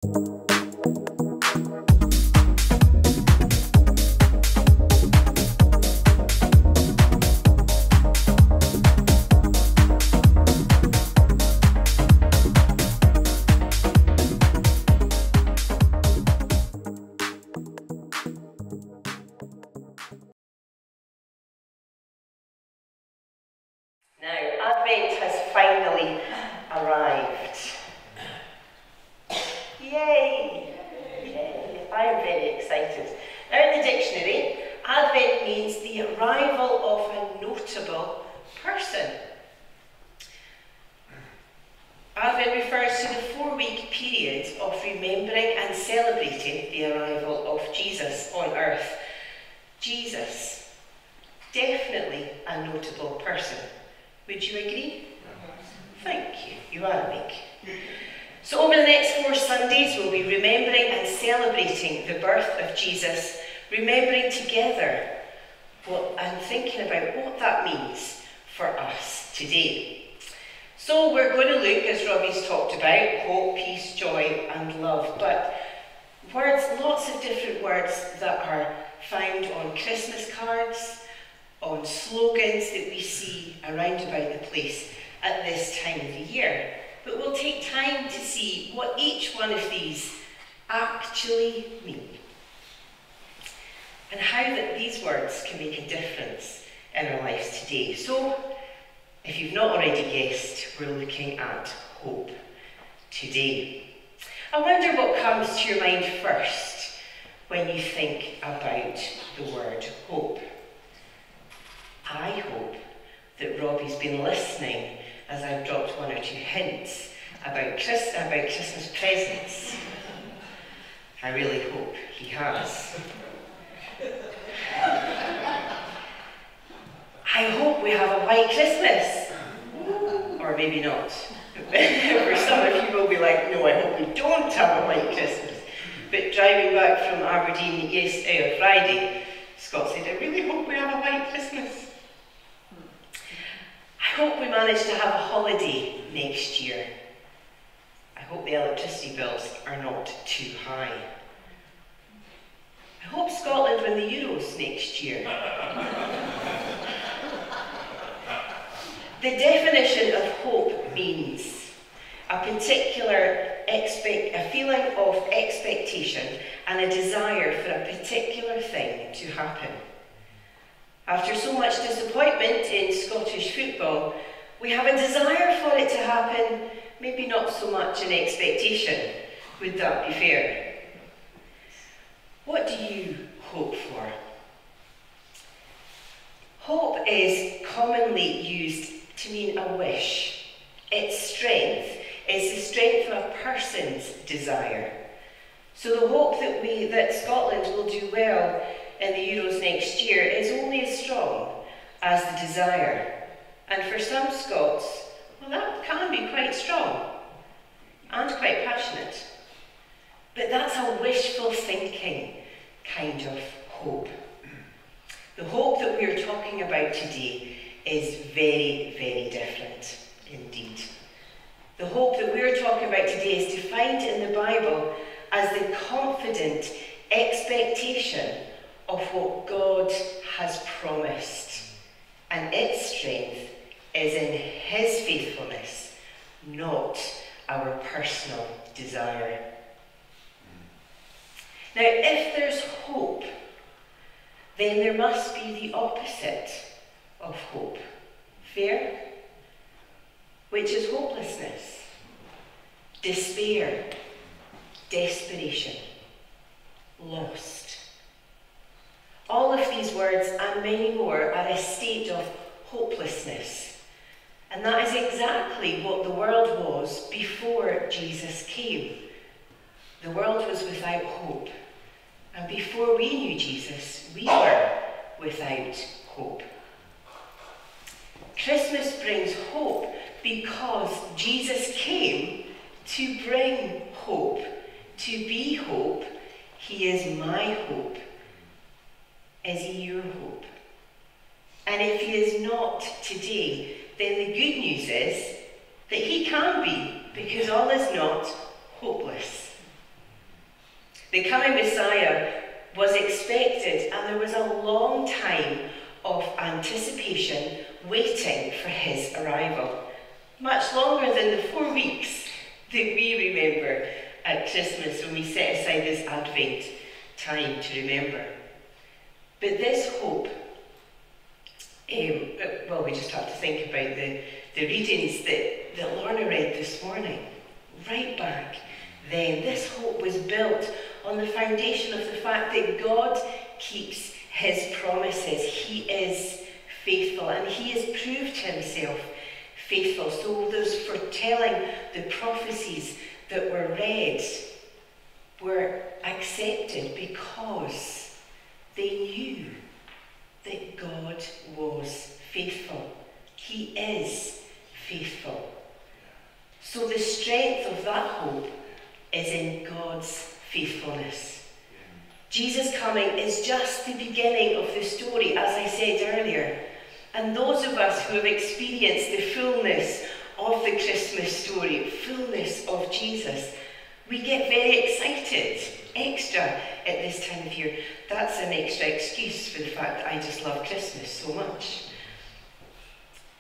Advent has finally arrived. Yay! Yay! I'm very excited. Now in the dictionary, Advent means the arrival of a notable person. Advent refers to the 4-week period of remembering and celebrating the arrival of Jesus on earth. Jesus, definitely a notable person. Would you agree? Thank you. You are awake. So over the next 4 Sundays, we'll be remembering and celebrating the birth of Jesus, remembering together and thinking about what that means for us today. So we're going to look, as Robbie's talked about, hope, peace, joy and love, but words, lots of different words that are found on Christmas cards, on slogans that we see around about the place at this time of the year. But we'll take time to see what each one of these actually mean and how that these words can make a difference in our lives today. So, if you've not already guessed, we're looking at hope today. I wonder what comes to your mind first when you think about the word hope. I hope that Robbie's been listening as I've dropped 1 or 2 hints about Christmas presents. I really hope he has. I hope we have a white Christmas. Or maybe not. For some of you will be like, no, I hope we don't have a white Christmas. But driving back from Aberdeen Friday, Scott said, I really hope we have a white Christmas. I hope we manage to have a holiday next year. I hope the electricity bills are not too high. I hope Scotland win the Euros next year. The definition of hope means a feeling of expectation and a desire for a particular thing to happen. After so much disappointment in Scottish football, we have a desire for it to happen, maybe not so much an expectation. Would that be fair? What do you hope for? Hope is commonly used to mean a wish. Its strength is the strength of a person's desire. So the hope that Scotland will do well in the Euros next year is only as strong as the desire. And for some Scots, well, that can be quite strong and quite passionate. But that's a wishful thinking kind of hope. The hope that we're talking about today is very, very different indeed. The hope that we're talking about today is defined in the Bible as the confident expectation of what God has promised. And its strength is in His faithfulness, not our personal desire. Now, if there's hope, then there must be the opposite of hope. Fair? Which is hopelessness, despair, desperation, lost. All of these words and many more are a state of hopelessness. And that is exactly what the world was before Jesus came. The world was without hope. And before we knew Jesus, we were without hope. Christmas brings hope because Jesus came to bring hope, to be hope. He is my hope. Is He your hope? And if He is not today, then the good news is that He can be, because all is not hopeless. The coming Messiah was expected, and there was a long time of anticipation waiting for his arrival. Much longer than the 4 weeks that we remember at Christmas when we set aside this Advent time to remember. But this hope, well, we just have to think about the readings that Lorna read this morning. Right back then, this hope was built on the foundation of the fact that God keeps his promises. He is faithful, and he has proved himself faithful. So those foretelling, the prophecies that were read were accepted because they knew that God was faithful. He is faithful. So the strength of that hope is in God's faithfulness. Jesus' coming is just the beginning of the story, as I said earlier. And those of us who have experienced the fullness of the Christmas story, fullness of Jesus, we get very excited, extra at this time of year. That's an extra excuse for the fact that I just love Christmas so much.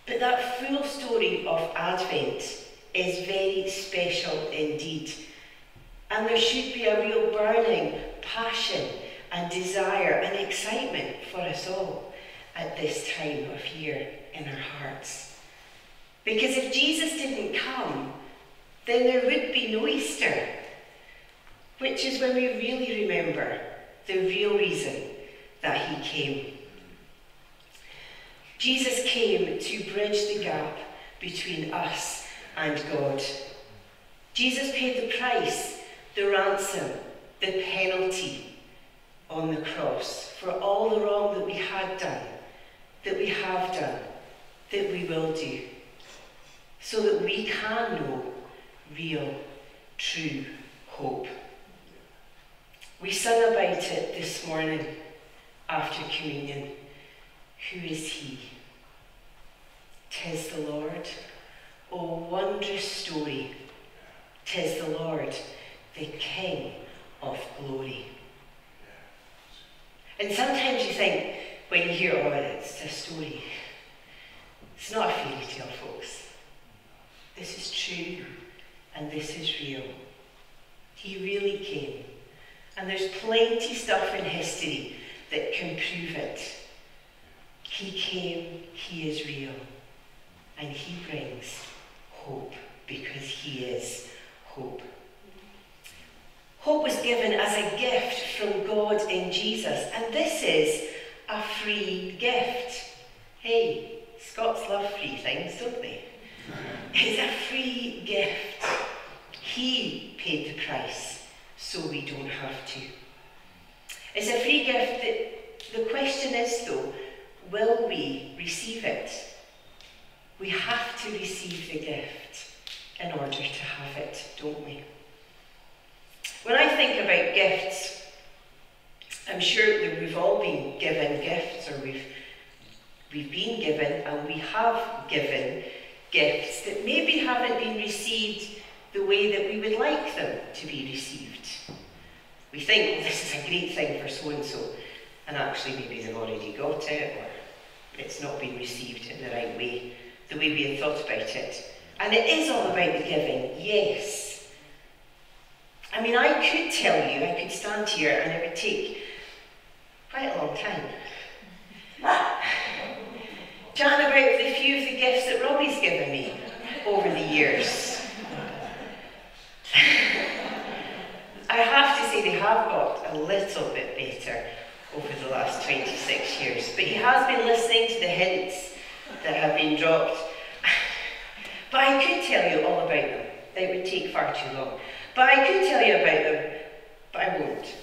But that full story of Advent is very special indeed. And there should be a real burning passion and desire and excitement for us all at this time of year in our hearts. Because if Jesus didn't come, then there would be no Easter, which is when we really remember the real reason that he came. Jesus came to bridge the gap between us and God. Jesus paid the price, the ransom, the penalty on the cross for all the wrong that we had done, that we have done, that we will do, so that we can know real, true hope. We sung about it this morning after communion. Who is he? 'Tis the Lord. Oh, wondrous story. 'Tis the Lord, the King of glory. And sometimes you think, when you hear, oh, it's a story. It's not a fairy tale, folks. This is true, and this is real. He really came. And there's plenty stuff in history that can prove it. He came, he is real, and he brings hope because he is hope. Hope was given as a gift from God in Jesus, and this is a free gift. Hey, Scots love free things, don't they? It's a free gift. He paid the price, so we don't have to. It's a free gift. The question is, though, will we receive it? We have to receive the gift in order to have it, don't we? When I think about gifts, I'm sure that we've all been given gifts, or we've been given and we have given gifts that maybe haven't been received the way that we would like them to be received. We think, well, this is a great thing for so-and-so, and actually maybe they've already got it, or it's not been received in the right way, the way we had thought about it. And it is all about the giving, yes. I mean, I could tell you, I could stand here and it would take quite a long time. Chatting about the few of the gifts that Robbie's given me over the years. I have to say they have got a little bit better over the last 26 years, but he has been listening to the hints that have been dropped. But I could tell you all about them. It would take far too long. But I could tell you about them, but I won't.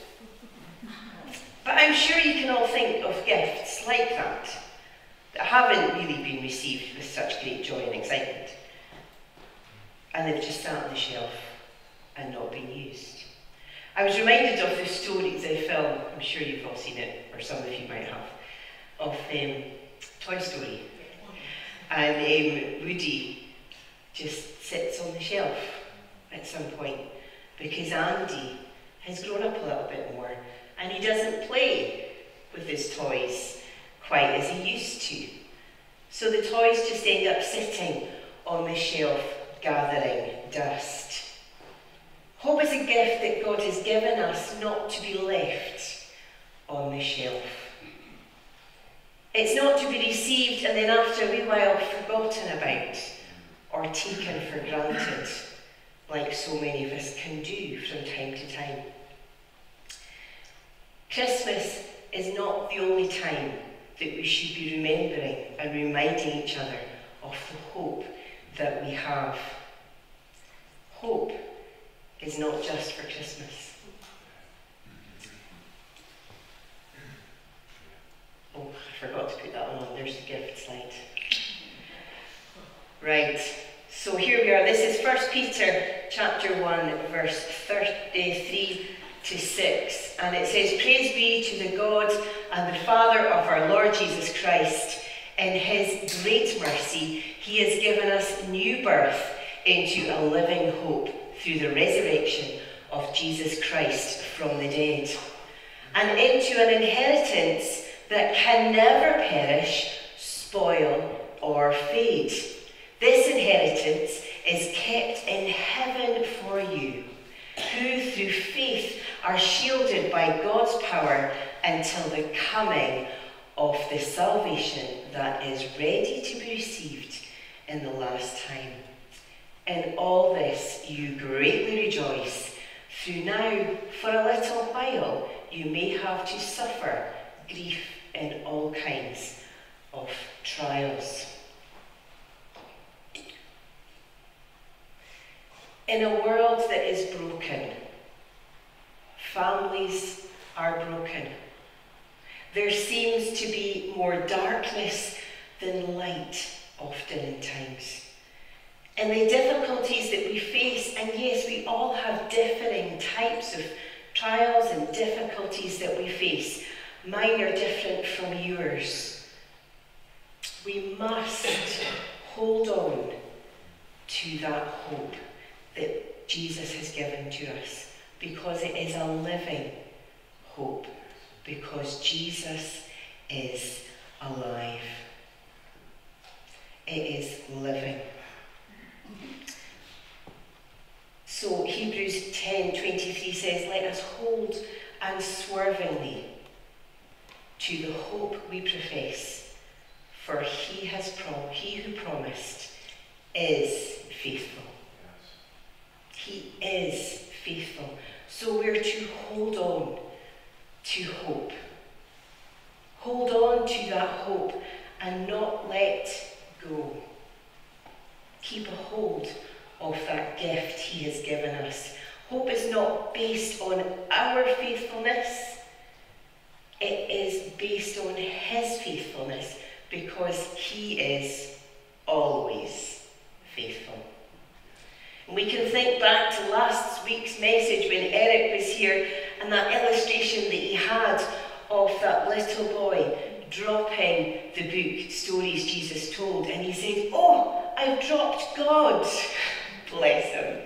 But I'm sure you can all think of gifts like that haven't really been received with such great joy and excitement. And they've just sat on the shelf and not been used. I was reminded of the story, the film, I'm sure you've all seen it, or some of you might have, of Toy Story. And Woody just sits on the shelf at some point because Andy has grown up a little bit more, and he doesn't play with his toys quite as he used to. So the toys just end up sitting on the shelf gathering dust. Hope is a gift that God has given us, not to be left on the shelf. It's not to be received and then after a wee while forgotten about or taken for granted, like so many of us can do from time to time. Christmas is not the only time that we should be remembering and reminding each other of the hope that we have. Hope is not just for Christmas. Oh, I forgot to put that one on. There's the gift slide. Right, so here we are. This is 1 Peter chapter 1, verse 3 to 6. And it says, "Praise be to the God and the Father of our Lord Jesus Christ. In his great mercy, he has given us new birth into a living hope through the resurrection of Jesus Christ from the dead, and into an inheritance that can never perish, spoil, or fade. This inheritance is kept in heaven for you, who through faith are shielded by God's power until the coming of the salvation that is ready to be received in the last time. In all this you greatly rejoice, through now for a little while you may have to suffer grief in all kinds of trials." In a world that is broken, families are broken. There seems to be more darkness than light often in times. And the difficulties that we face, and yes, we all have differing types of trials and difficulties that we face. Mine are different from yours. We must hold on to that hope that Jesus has given to us, because it is a living hope, because Jesus is alive. It is living. So Hebrews 10:23 says, "Let us hold unswervingly to the hope we profess, for he who promised is faithful." He is faithful. So we're to hold on to hope. Hold on to that hope and not let go. Keep a hold of that gift he has given us. Hope is not based on our faithfulness. It is based on his faithfulness, because he is always faithful. And we can think back to last week's message when Eric was here, and that illustration that he had of that little boy dropping the book, Stories Jesus Told, and he said, "Oh, I've dropped God." Bless him.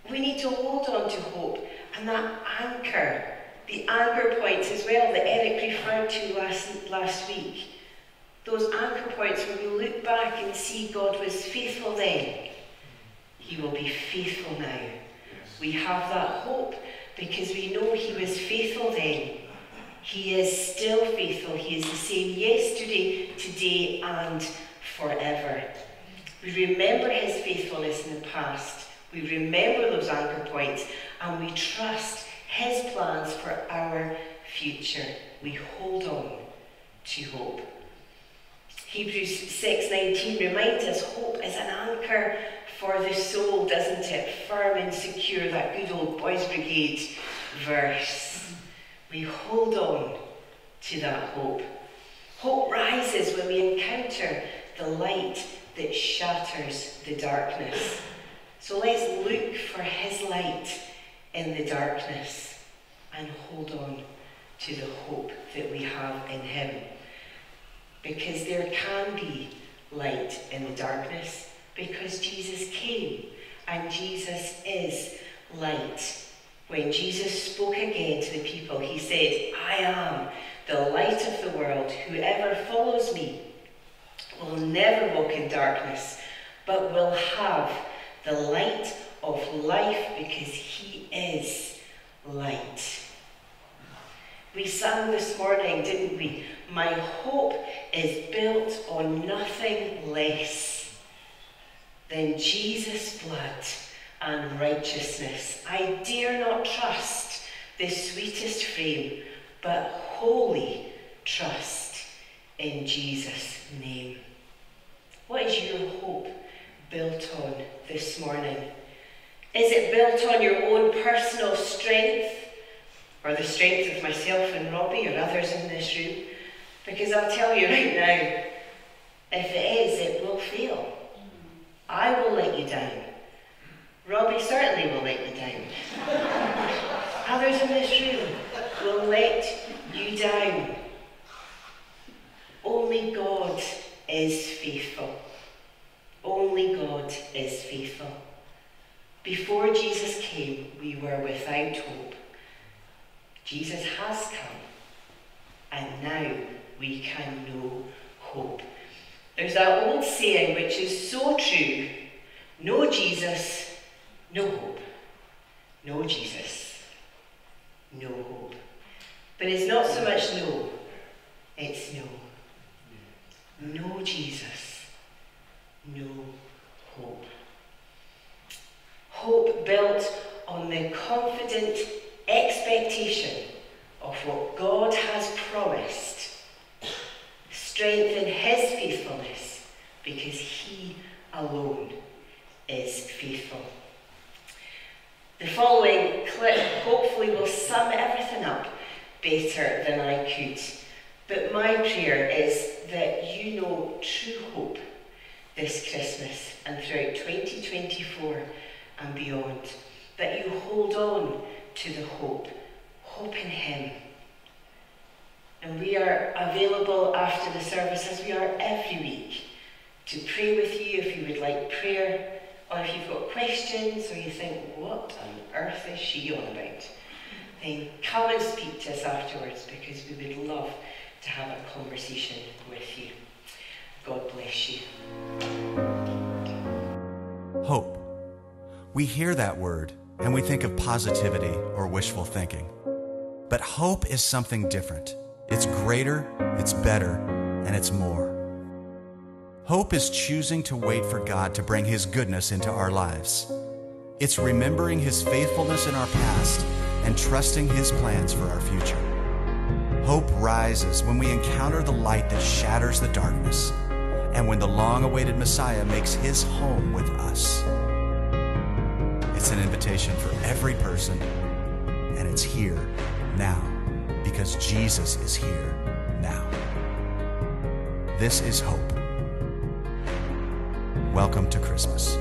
We need to hold on to hope, and that anchor, the anchor points as well that Eric referred to last week. Those anchor points where we look back and see God was faithful then. He will be faithful now. We have that hope because we know he was faithful then. He is still faithful. He is the same yesterday, today, and forever. We remember his faithfulness in the past. We remember those anchor points, and we trust his plans for our future. We hold on to hope. Hebrews 6:19 reminds us hope is an anchor for the soul, doesn't it? Firm and secure, that good old Boys Brigade verse. We hold on to that hope. Hope rises when we encounter the light that shatters the darkness. So let's look for his light in the darkness and hold on to the hope that we have in him. Because there can be light in the darkness, because Jesus came and Jesus is light. when Jesus spoke again to the people, he said, I am the light of the world. Whoever follows me will never walk in darkness, but will have the light of life, because he is light. We sang this morning, didn't we? My hope is built on nothing less than Jesus' blood and righteousness. I dare not trust the sweetest frame, but wholly trust in Jesus' name. What is your hope built on this morning? Is it built on your own personal strength, or the strength of myself and Robbie or others in this room? Because I'll tell you right now, if it is, it will fail. I will let you down. Robbie certainly will let you down. Others in this room will let you down. Only God is faithful. Only God is faithful. Before Jesus came, we were without hope. Jesus has come, and now we can know hope. There's that old saying which is so true: no Jesus, no hope. No Jesus, no hope. But it's not so much no, it's no. No Jesus, no hope. Hope built on the confident expectation of what God has promised. Strength in his faithfulness, because he alone is faithful. The following clip hopefully will sum everything up better than I could. But my prayer is that you know true hope this Christmas and throughout 2024 and beyond. That you hold on to the hope in him. And we are available after the service, as we are every week, to pray with you if you would like prayer, or if you've got questions or you think, what on earth is she on about? Then come and speak to us afterwards, because we would love to have a conversation with you. God bless you. Hope. We hear that word and we think of positivity or wishful thinking. But hope is something different. It's greater, it's better, and it's more. Hope is choosing to wait for God to bring his goodness into our lives. It's remembering his faithfulness in our past and trusting his plans for our future. Hope rises when we encounter the light that shatters the darkness, and when the long-awaited Messiah makes his home with us. It's an invitation for every person, and it's here now, because Jesus is here now. This is hope. Welcome to Christmas.